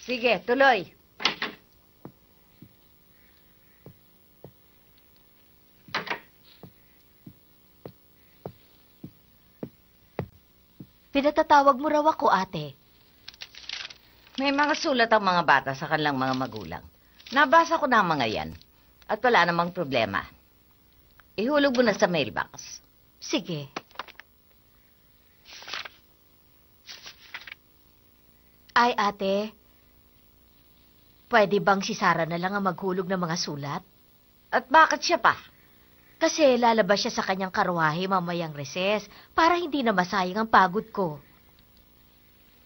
Sige, tuloy. Pinatatawag mo raw ako, ate. May mga sulat ang mga bata sa kanilang mga magulang. Nabasa ko na ang mga yan. At wala namang problema. Ihulog mo na sa mailbox. Sige. Ay, ate. Pwede bang si Sarah na lang ang maghulog ng mga sulat? At bakit siya pa? Kasi lalabas siya sa kanyang karwahe mamayang reses para hindi na masayang ang pagod ko.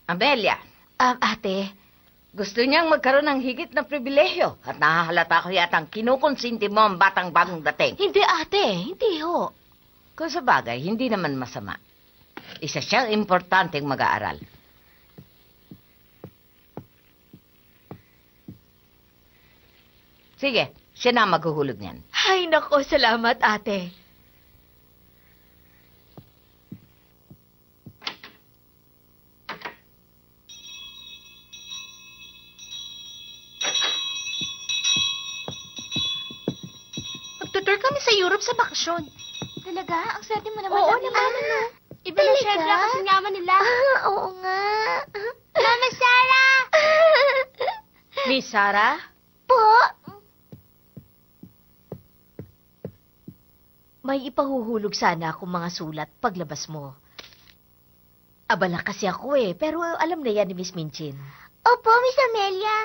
Amelia, Ate, gusto niyang magkaroon ng higit na pribilehyo at nahahalata ko yatang kinukonsinti mo ang batang bagong dating. hindi ate, hindi ho. Kung sa bagay, hindi naman masama. Isa siyang importanteng mag-aaral. Sige, siya na maghuhulog niyan. Ay, nako, salamat ate. Magtutur kami sa Europe sa bakasyon. Talaga? Ang swerte mo naman. Oo Ate. naman, ano? Iba na Talaga? syempre kasi yaman nila. Oo nga. Mama Sarah! Miss Sarah? Po? May ipahuhulog sana akong mga sulat paglabas mo. Abala kasi ako pero alam na yan ni Miss Minchin. Opo, Miss Amelia.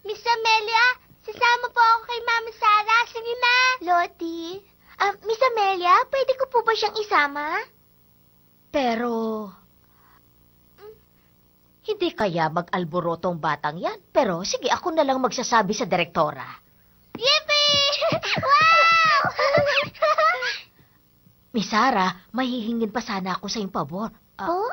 Miss Amelia, sasama po ako kay Mama Sarah. Sige na. Lottie, Miss Amelia, pwede ko po ba siyang isama? Pero, hindi kaya mag-alboroto ang batang yan. Pero sige, ako na lang magsasabi sa direktora. Yippee! Wow! Miss Sarah, mahihingin pa sana ako sa iyong pabor. Po?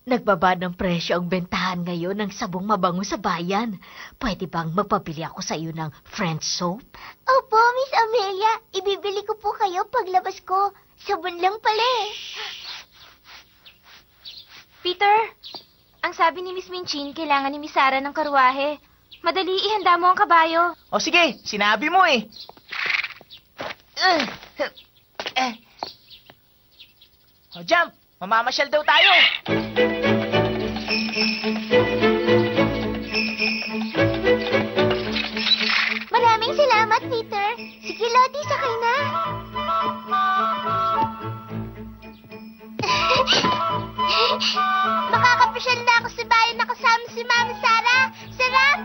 Nagbaba ng presyo ang bentahan ngayon ng sabong mabango sa bayan. Pwede bang magpabili ako sa iyo ng French soap? Opo, Miss Amelia. Ibibili ko po kayo paglabas ko. Sabon lang pala eh. Peter, ang sabi ni Miss Minchin, kailangan ni Miss Sarah ng karwahe. Madali, ihanda mo ang kabayo. O sige, sinabi mo eh. O jump, mamamasyal daw tayo. Maraming salamat, Peter. Sige, Lottie, sakay na. Makakapasyal na ako sa bayan na kasama si Mama Sarah. Sarap!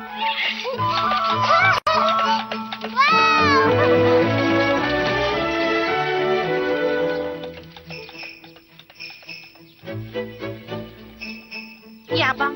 Wow! Yabang.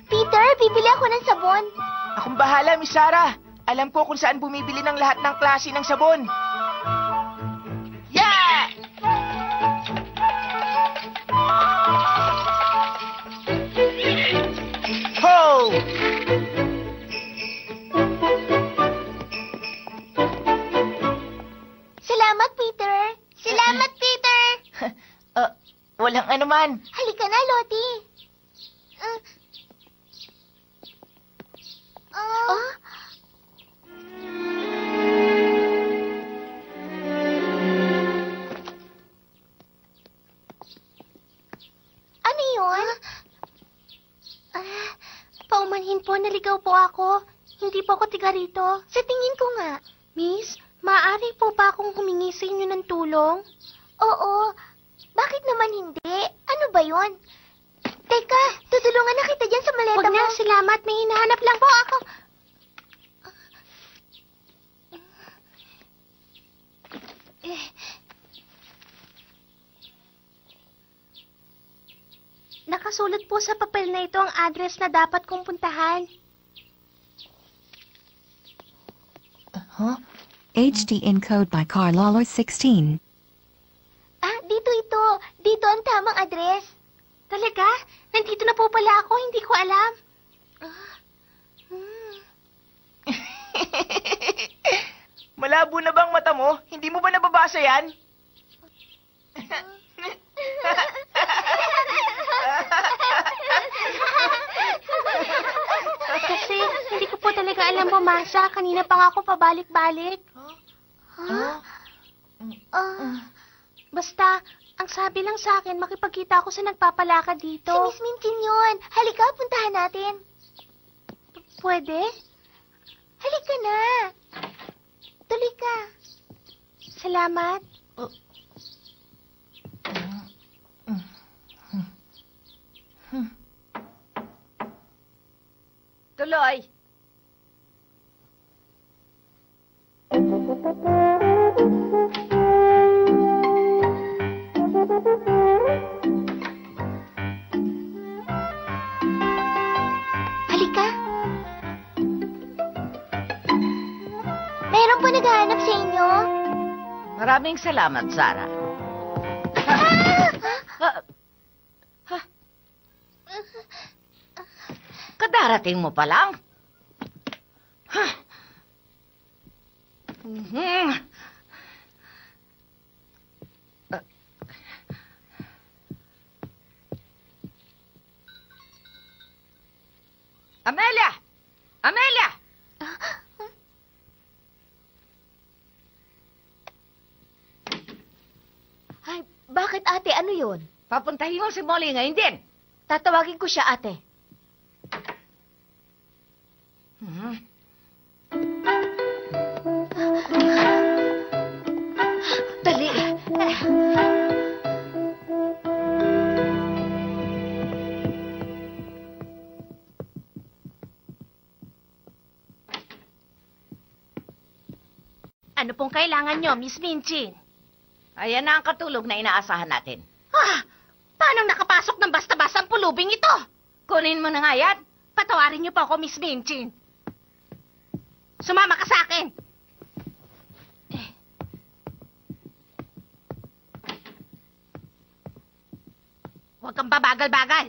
Peter, bibili ako ng sabon. Akong bahala, Miss Sarah. Alam ko kung saan bumibili ng lahat ng klase ng sabon. Yeah! Ho! Salamat, Peter. Salamat, Peter. Walang anuman. Halika na, Lottie. Ano yun? Paumanhin po, naligaw po ako. Hindi po ako tiga rito. Sa tingin ko nga. Miss, maaari po ba akong humingi sa inyo ng tulong? Oo. Bakit naman hindi? Ano ba yun? Teka, tutulungan na kita dyan sa maleta Huwag mo. na, salamat. May hinahanap lang po ako. Nakasulat po sa papel na ito ang address na dapat kong puntahan. HD encode by Carlolo 16. Ah, dito ito. Dito ang tamang address. Talaga? Nandito na po pala ako, hindi ko alam. Malabo na bang mata mo? Hindi mo ba nababasa yan? Kasi hindi ko po talaga alam bumasa. Kanina pa nga ako pabalik-balik. Basta, ang sabi lang sa akin, makipagkita ako sa nagpapalakad dito. Si Miss Minchin yun. Halika, puntahan natin. Pwede? Halika na. Tuloy ka. Salamat. Tuloy. Halika. Meron po naghahanap sa inyo. Maraming salamat, Sarah. Kadarating mo pa lang. Mhm. Amelia! Amelia! Ay, bakit ate? Ano yun? Papuntahin mo si Molly ngayon din. Tatawagin ko siya, ate. Mhm. Dali. Ano pong kailangan nyo, Miss Minchin? Ayan na ang katulog na inaasahan natin. Paano nakapasok ng basta-basta ang pulubing ito? Kunin mo na nga yan. Patawarin niyo po ako, Miss Minchin. Sumama ka sa akin. Huwag kang babagal-bagal.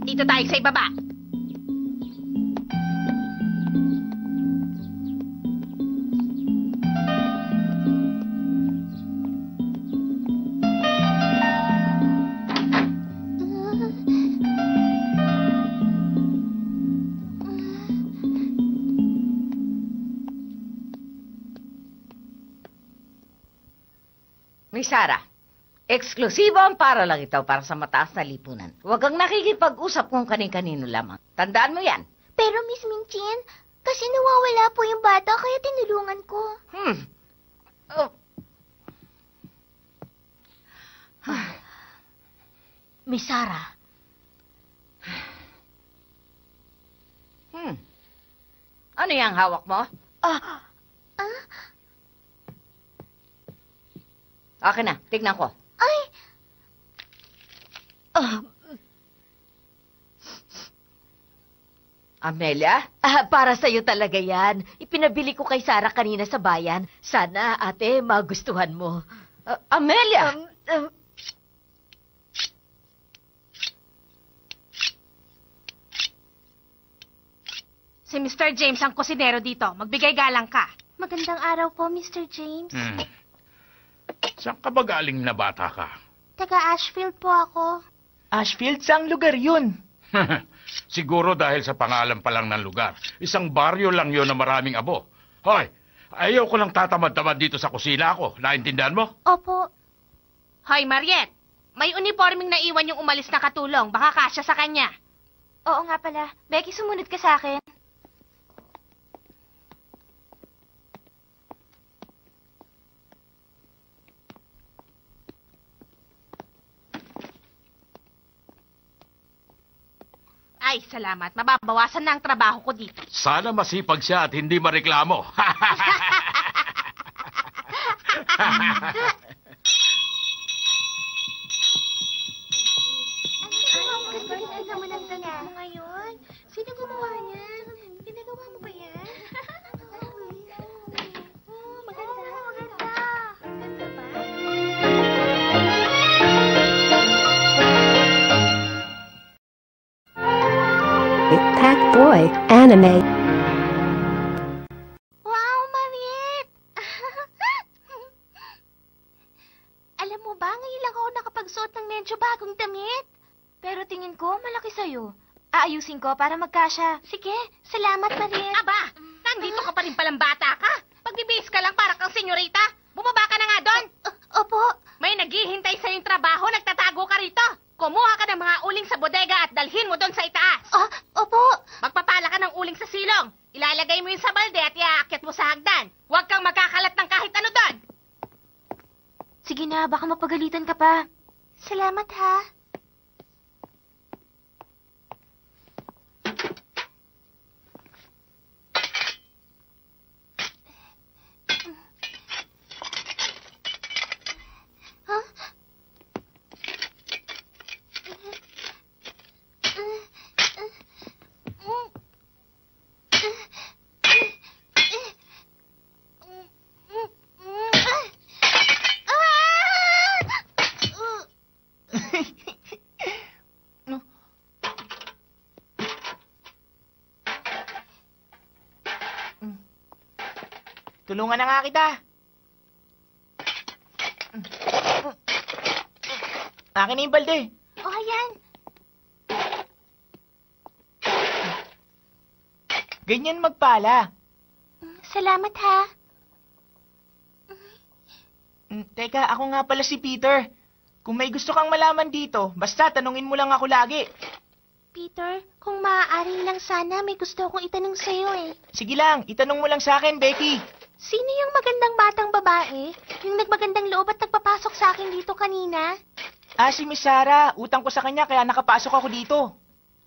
Dito tayo sa ibaba. Miss Sarah, eksklusibo ang para lang ito para sa mataas na lipunan. Huwag kang nakikipag-usap kung kanin-kanino lamang. Tandaan mo yan. Pero Miss Minchin, kasi nawawala po yung bata kaya tinulungan ko. Oh. Miss Sarah. Ano yung hawak mo? Akin na, tignan ko. Ay, Amelia? Para sa'yo talaga yan. Ipinabili ko kay Sarah kanina sa bayan. Sana, ate, magustuhan mo. Amelia! Si Mr. James ang kusinero dito. Magbigay galang ka. Magandang araw po, Mr. James. Saan ka ba galing na bata ka? Taga Ashfield po ako. Ashfield, saang lugar yun? Siguro dahil sa pangalan pa lang ng lugar. Isang baryo lang yon na maraming abo. Hoy, ayaw ko lang tatamad-tamad dito sa kusina ko. Naintindihan mo? Opo. Hoy, Mariette. May uniforming naiwan yung umalis na katulong. Baka kasya sa kanya. Oo nga pala. Becky, sumunod ka sa akin. Ay, salamat. Mababawasan na ang trabaho ko dito. Sana masipag siya at hindi mareklamo. Ganda mo ng tala mo ngayon. Sino gumawa niyan? Pinagawa mo ba yan? Maganda, maganda. Maganda ba? Packboy Anime. Wow, Mariet! Alam mo ba, ngayon lang ako nakapagsuot ng medyo bagong damit. Pero tingin ko, malaki sa'yo. Aayusin ko para magkasya. Sige, salamat, Mariet. Aba, nandito ka pa rin palang bata ka. Pagbibihis ka lang para kang senyorita. Bumaba ka na nga doon. Opo. May naghihintay sa'yong trabaho, nagtatago ka rito. Kumuha ka ng mga uling sa bodega at dalhin mo doon sa itaas. Opo. Magpapala ka ng uling sa silong. Ilalagay mo yun sa balde at iaakyat mo sa hagdan. Huwag kang magkakalat ng kahit ano doon. Sige na, baka mapagalitan ka pa. Salamat, ha? Tulungan na nga kita. Akin na yung balde. Oh, ayan. Ganyan magpala. Salamat, ha? Teka, ako nga pala si Peter. Kung may gusto kang malaman dito, basta tanungin mo lang ako lagi. Peter, kung maaari lang sana, may gusto akong itanong sa'yo eh. Sige lang, itanong mo lang sa akin, Becky. Sino yung magandang batang babae? Yung nagmagandang loob at nagpapasok sa akin dito kanina? Si Miss Sarah. Utang ko sa kanya kaya nakapasok ako dito.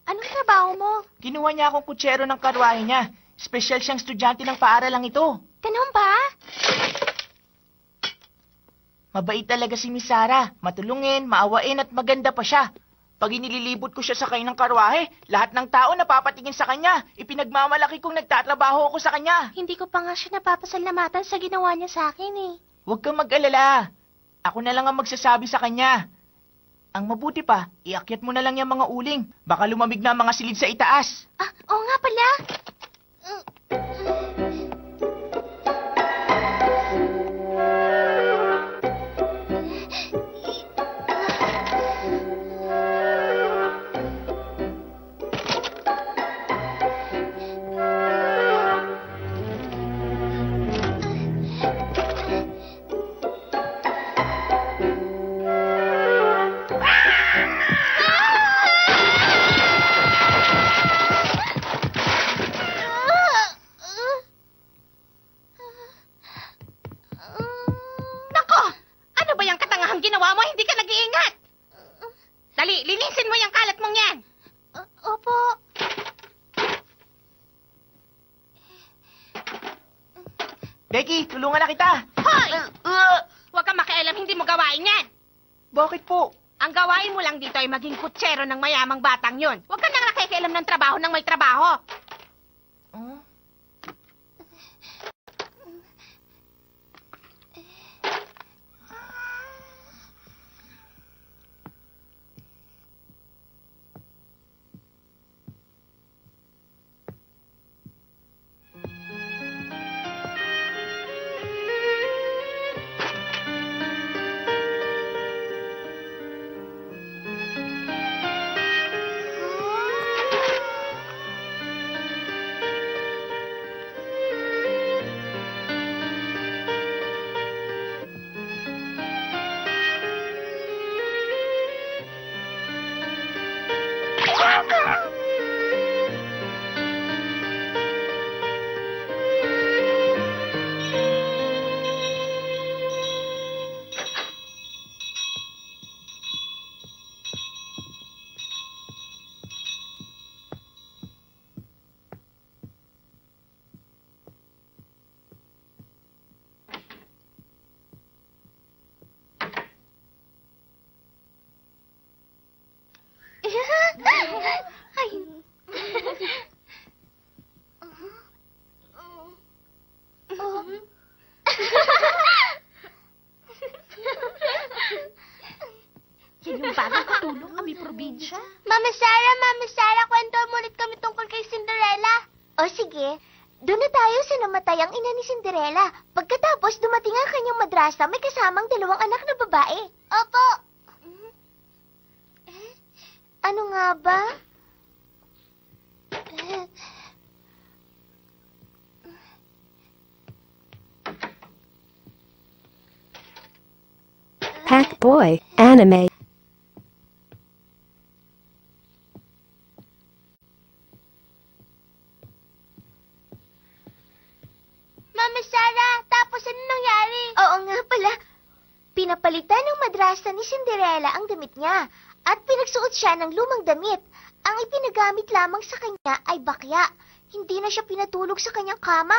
Anong trabaho mo? Kinuha niya akong kutsero ng karwahe niya. Espesyal siyang estudyante ng paaralang ito. Ganun ba? Mabait talaga si Miss Sarah. Matulungin, maawain at maganda pa siya. Pag inililibot ko siya sa ng karwahe, lahat ng tao napapatingin sa kanya. Ipinagmamalaki kong nagtatrabaho ako sa kanya. Hindi ko pa nga siya napapasalamatan sa ginawa niya sa akin eh. Huwag kang mag-alala. Ako na lang ang magsasabi sa kanya. Ang mabuti pa, iakyat mo na lang yung mga uling. Baka lumamig na ang mga silid sa itaas. Oo nga pala. Nako! Ano ba yung katangahang ginawa mo? Hindi ka nag-iingat! Dali, linisin mo yung kalat mong yan! Opo. Becky, tulungan na kita. Hoy! Huwag kang makialam, hindi mo gawain yan! Bakit po? Ang gawain mo lang dito ay maging kutsero ng mayamang batang yun. Huwag ka nang nakikialam ng trabaho ng may trabaho. Yung bagong katulong kami probinsya. Mama Sarah, kwento mo ulit kami tungkol kay Cinderella. O sige, doon na tayo sa namatay ang ina ni Cinderella. Pagkatapos, dumating ang kanyang madrasa, may kasamang 2 anak na babae. Opo. Ano nga ba? Packboy Anime. Mama Sarah, tapos ano nangyari? Oo nga pala. Pinapalitan ng madrasa ni Cinderella ang damit niya at pinagsuot siya ng lumang damit. Ang ipinagamit lamang sa kanya ay bakya. Hindi na siya pinatulog sa kanyang kama.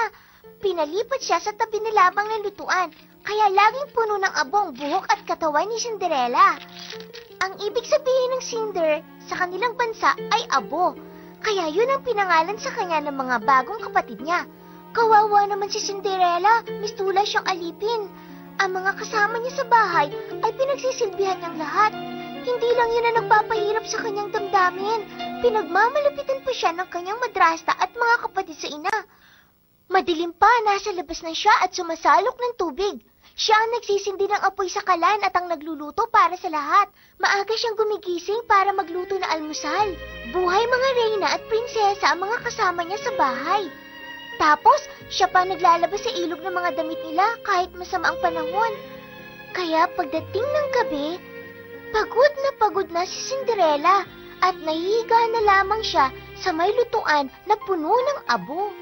Pinalipat siya sa tabi na lamang ng lutuan. Kaya laging puno ng abong buhok at katawan ni Cinderella. Ang ibig sabihin ng Cinder sa kanilang bansa ay abo. Kaya yun ang pinangalan sa kanya ng mga bagong kapatid niya. Kawawa naman si Cinderella, mistula siyang alipin. Ang mga kasama niya sa bahay ay pinagsisilbihan niyang lahat. Hindi lang yun ang nagpapahirap sa kanyang damdamin. Pinagmamalapitan pa siya ng kanyang madrasta at mga kapatid sa ina. Madilim pa, nasa labas na siya at sumasalok ng tubig. Siya ang nagsisindi ng apoy sa kalan at ang nagluluto para sa lahat. Maaga siyang gumigising para magluto na almusal. Buhay mga reyna at prinsesa ang mga kasama niya sa bahay. Tapos, siya pa naglalabas sa ilog ng mga damit nila kahit masama ang panahon. Kaya pagdating ng gabi, pagod na si Cinderella at nahihiga na lamang siya sa may lutuan na puno ng abo.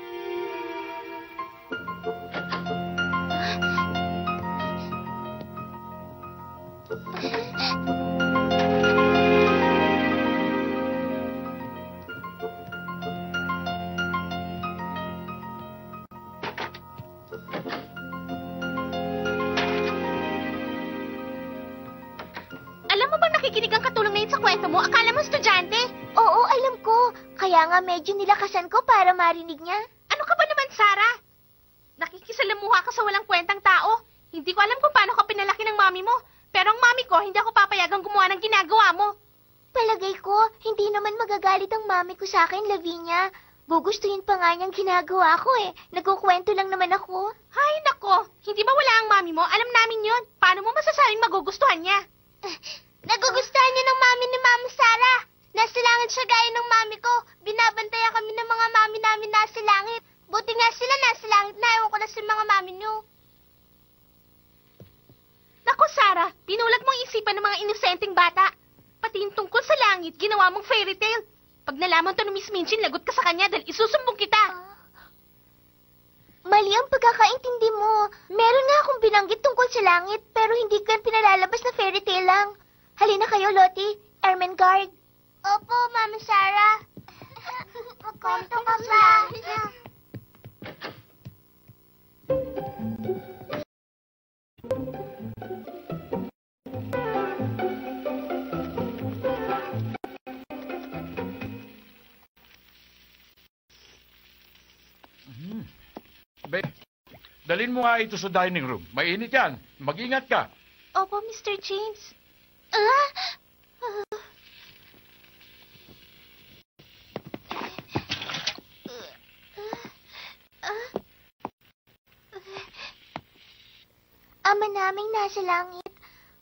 Alam mo bang nakikinig ang katulong ngayon sa kwento mo? Akala mo estudyante? Oo, alam ko. Kaya nga medyo nilakasan ko para marinig niya. Ano ka ba naman, Sarah? Nakikisalamuha ka sa walang kwentang tao. Hindi ko alam kung paano ka pinalaki ng mami mo. Pero ang mami ko, hindi ako papayagang gumawa ng ginagawa mo. Palagay ko, hindi naman magagalit ang mami ko sa akin, Lavinia. Gugustuhin pa nga niyang ginagawa ko eh. Nagkukwento lang naman ako. Hay nako, hindi ba wala ang mami mo? Alam namin yon. Paano mo masasabing magugustuhan niya? Nagugustuhan niya ng mami ni Mama Sarah. Nasa langit siya gaya ng mami ko. Binabantayan kami ng mga mami namin nasa langit. Buti nga sila nasa langit na. Ewan ko na sa mga mami niyo. Nako, Sarah, pinulag mong isipan ng mga inosenteng bata. Pati yung tungkol sa langit, ginawa mong fairy tale. Pag nalaman to ni Miss Minchin, lagot ka sa kanya dahil isusumbong kita. Mali ang pagkakaintindi mo. Meron nga akong binanggit tungkol sa langit, pero hindi ko yan pinalalabas na fairy tale lang. Halina kayo, Lottie. Ermengarde. Opo, Mama Sarah. Magkwento ka ba? Dalhin mo nga ito sa dining room. Mainit yan. Mag-ingat ka. Opo, Mr. James. Ama naming nasa langit,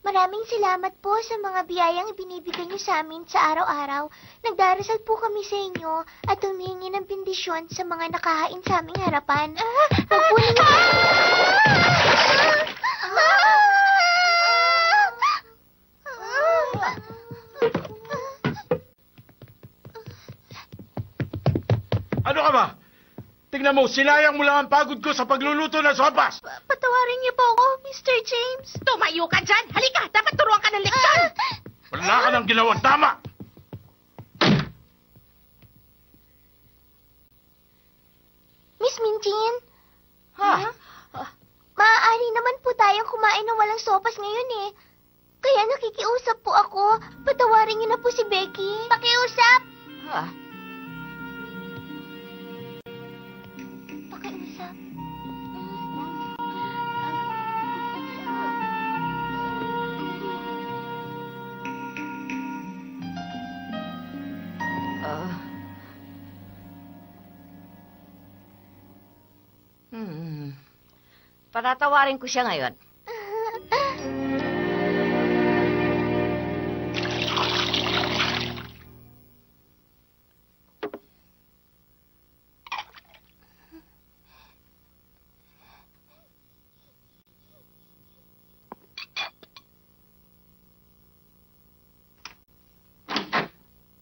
maraming salamat po sa mga biyayang ibinibigay niyo sa amin sa araw-araw. Nagdarasal po kami sa inyo at humihingi ng bendisyon sa mga nakahain sa aming harapan. Huwag po ninyo... Ano ka ba? Tingnan mo, sinayang mo lang ang pagod ko sa pagluluto ng sopas. Patawarin niyo po ako, Mr. James. Tumayo ka dyan! Halika! Dapat turuan ka ng leksyon! Wala ka nang ginawang tama. Miss Minchin? Ha? Maaari naman po tayong kumain ng walang sopas ngayon eh. Kaya nakikiusap po ako. Patawarin niyo na po si Becky. Pakiusap! Ha? Pakiusap. Patatawarin ko siya ngayon.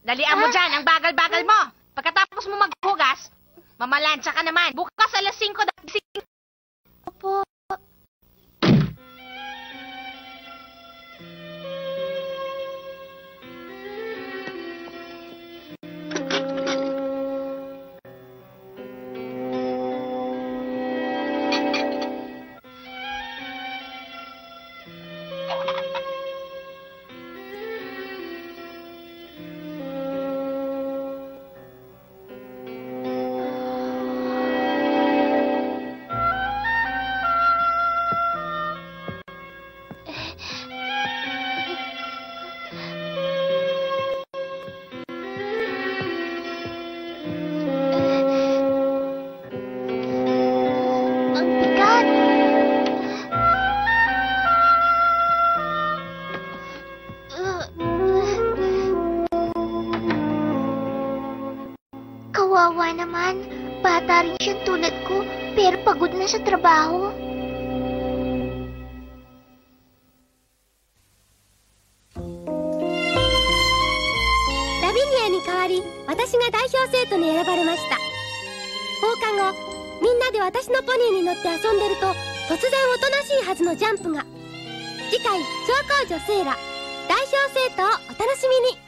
Dalian mo dyan, ang bagal-bagal mo. Pagkatapos mo maghugas, mamalansya ka naman. Bukas alas 5 dagising. Opo. Ang bigat. Kawawa naman. Bata rin siya tulad ko, pero pagod na sa trabaho.ラビニアに代わり私が代表生徒に選ばれました。放課後みんなで私のポニーに乗って遊んでると突然おとなしいはずのジャンプが。次回小公女セイラ代表生徒をお楽しみに。